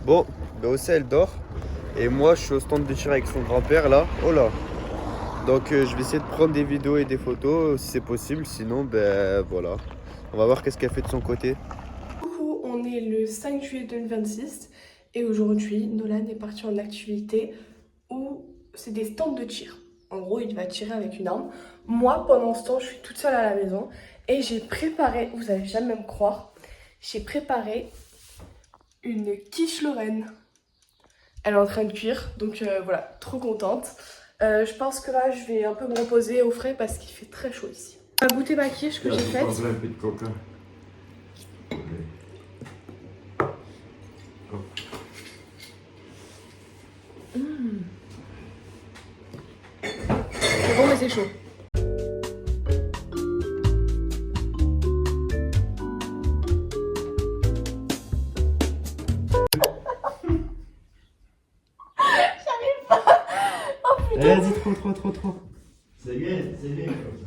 Bon, ben aussi elle dort. Et moi je suis au stand de tir avec son grand-père là. Oh là. Donc je vais essayer de prendre des vidéos et des photos si c'est possible. Sinon, ben voilà. On va voir qu'est-ce qu'elle fait de son côté. Coucou, on est le 5 juillet 2026 et aujourd'hui Nolan est parti en activité où c'est des stands de tir. En gros, il va tirer avec une arme. Moi, pendant ce temps, je suis toute seule à la maison et j'ai préparé, vous allez jamais me croire, j'ai préparé une quiche Lorraine. Elle est en train de cuire, donc voilà, trop contente. Je pense que là, je vais un peu me reposer au frais parce qu'il fait très chaud ici. On va goûter ma quiche que j'ai faite. C'est bon, mais c'est chaud. J'arrive pas. Oh putain. Vas-y, trop. C'est bien comme ça.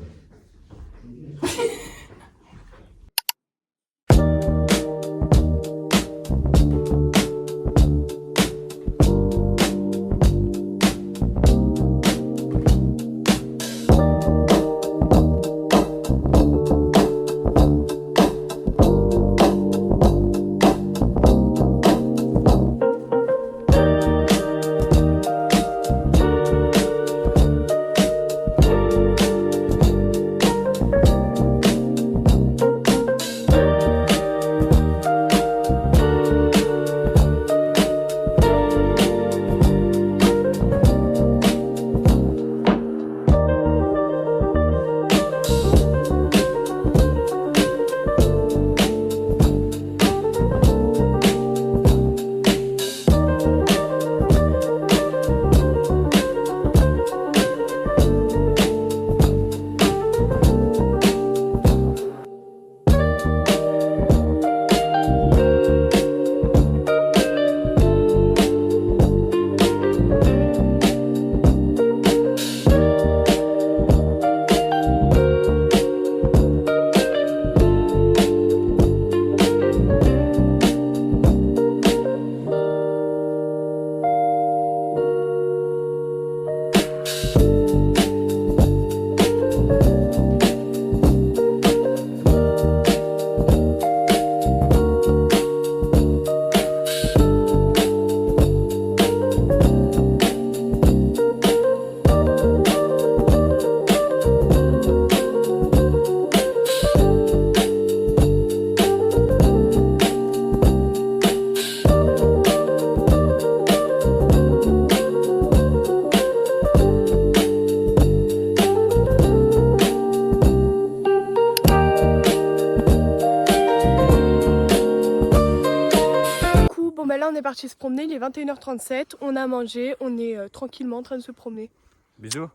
Là on est parti se promener, il est 21h37, on a mangé, on est tranquillement en train de se promener. Bisous.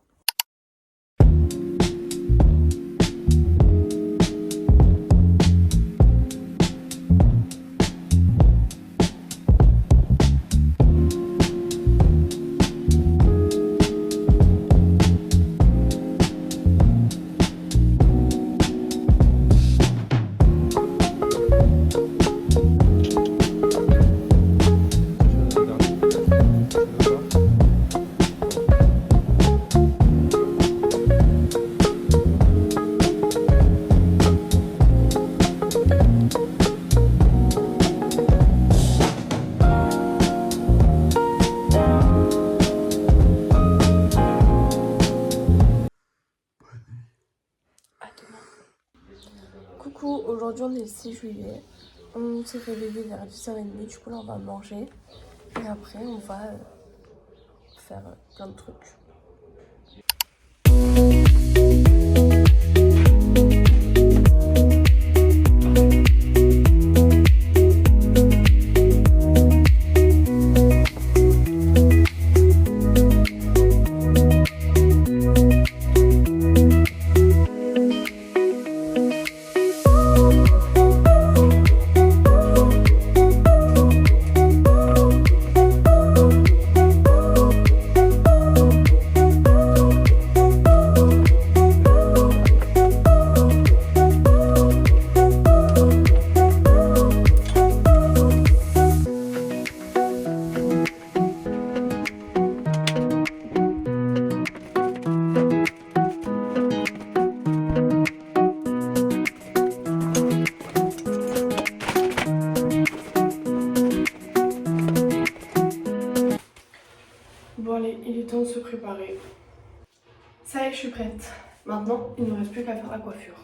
Coucou, aujourd'hui on est le 6 juillet, on s'est réveillé vers 10h30, du coup là on va manger et après on va faire plein de trucs. il est temps de se préparer. Ça y est, je suis prête. Maintenant, il ne me reste plus qu'à faire la coiffure.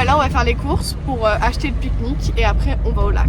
Là on va faire les courses pour acheter le pique-nique et après on va au lac.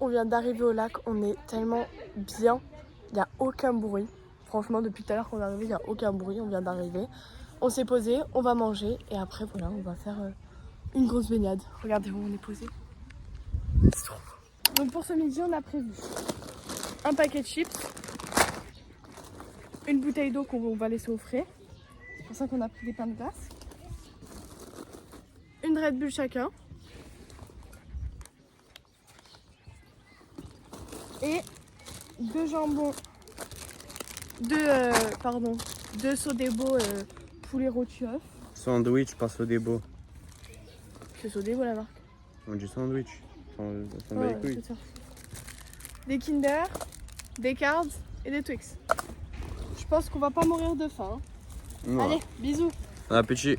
On vient d'arriver au lac, on est tellement bien, il n'y a aucun bruit. Franchement, depuis tout à l'heure qu'on est arrivé, il n'y a aucun bruit, on vient d'arriver. On s'est posé, on va manger et après voilà, on va faire une grosse baignade. Regardez où on est posé. C'est trop beau. Donc pour ce midi, on a prévu un paquet de chips, une bouteille d'eau qu'on va laisser au frais. C'est pour ça qu'on a pris des pains de glace. Une Red Bull chacun. Et deux jambons, deux Sodebo poulet rôti œuf. Sandwich, pas Sodebo. C'est Sodebo la marque. On dit sandwich. Ça va les couilles. Des Kinder, des Cards et des Twix. Je pense qu'on va pas mourir de faim. Ouais. Allez, bisous. Bon appétit.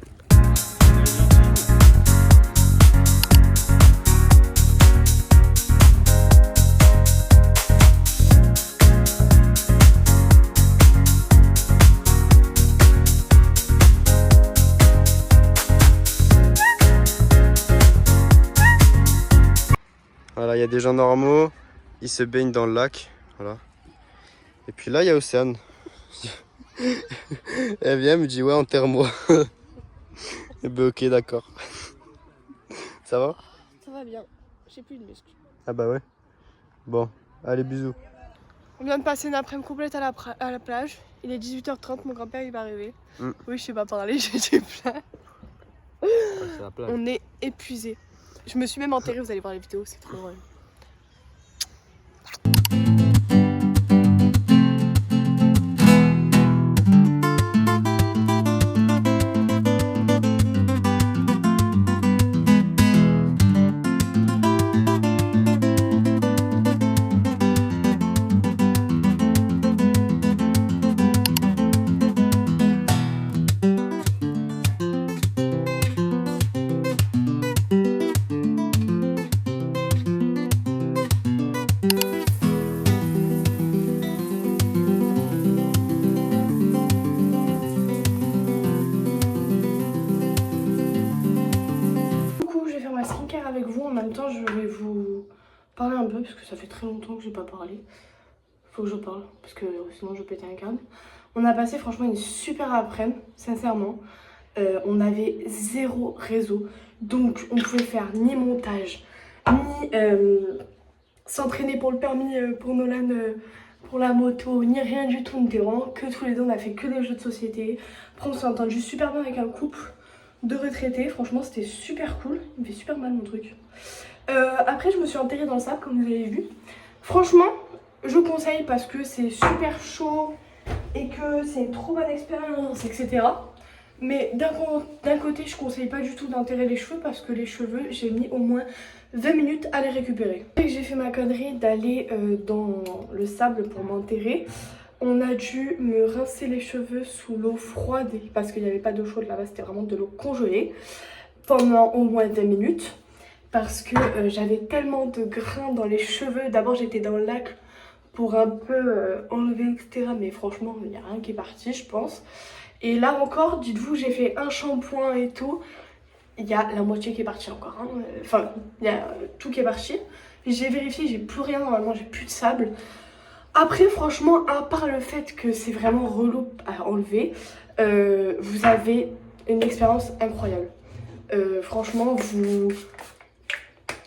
Voilà, il y a des gens normaux, ils se baignent dans le lac, voilà. Et puis là, il y a Océane. Elle vient, elle me dit ouais, enterre-moi. Et ben ok, d'accord. Ça va? Ça va bien, j'ai plus de muscles. Ah bah ouais. Bon, allez, bisous. On vient de passer une après-midi complète à la plage. Il est 18h30, mon grand-père il va arriver. Oui, je sais pas parler, j'ai plein. On est épuisé. Je me suis même enterrée, vous allez voir les vidéos, c'est trop drôle. Avec vous en même temps, je vais vous parler un peu parce que ça fait très longtemps que j'ai pas parlé. Faut que je parle parce que sinon je pétais un câble. On a passé franchement une super après-midi, sincèrement. On avait zéro réseau, donc on pouvait faire ni montage, ni s'entraîner pour le permis pour Nolan, pour la moto, ni rien du tout. On était vraiment que tous les deux, on a fait que des jeux de société. Après on s'est entendu super bien avec un couple de retraités, franchement c'était super cool, il me fait super mal mon truc. Après je me suis enterrée dans le sable comme vous avez vu. Franchement je conseille parce que c'est super chaud et que c'est une trop bonne expérience, etc. Mais d'un côté je conseille pas du tout d'enterrer les cheveux parce que les cheveux j'ai mis au moins 20 minutes à les récupérer. Après que j'ai fait ma connerie d'aller dans le sable pour m'enterrer, on a dû me rincer les cheveux sous l'eau froide parce qu'il n'y avait pas d'eau chaude là-bas, c'était vraiment de l'eau congelée pendant au moins 20 minutes parce que j'avais tellement de grains dans les cheveux. D'abord j'étais dans le lac pour un peu enlever etc, mais franchement il n'y a rien qui est parti je pense. Et là encore, dites-vous, j'ai fait un shampoing et tout, il y a la moitié qui est partie encore, hein. Enfin il y a tout qui est parti. J'ai vérifié, j'ai plus rien normalement, j'ai plus de sable. Après franchement, à part le fait que c'est vraiment relou à enlever, vous avez une expérience incroyable. Franchement,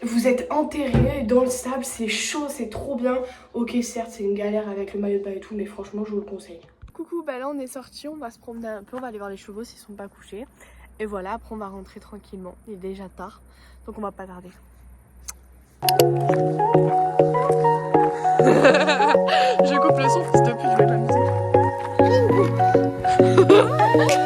vous êtes enterré dans le sable, c'est chaud, c'est trop bien. Ok, certes, c'est une galère avec le maillot de bain et tout, mais franchement, je vous le conseille. Coucou, bah là on est sorti, on va se promener un peu, on va aller voir les chevaux s'ils sont pas couchés. Et voilà, après on va rentrer tranquillement, il est déjà tard, donc on va pas tarder. Je coupe le son, fils de pute, je mets de la musique.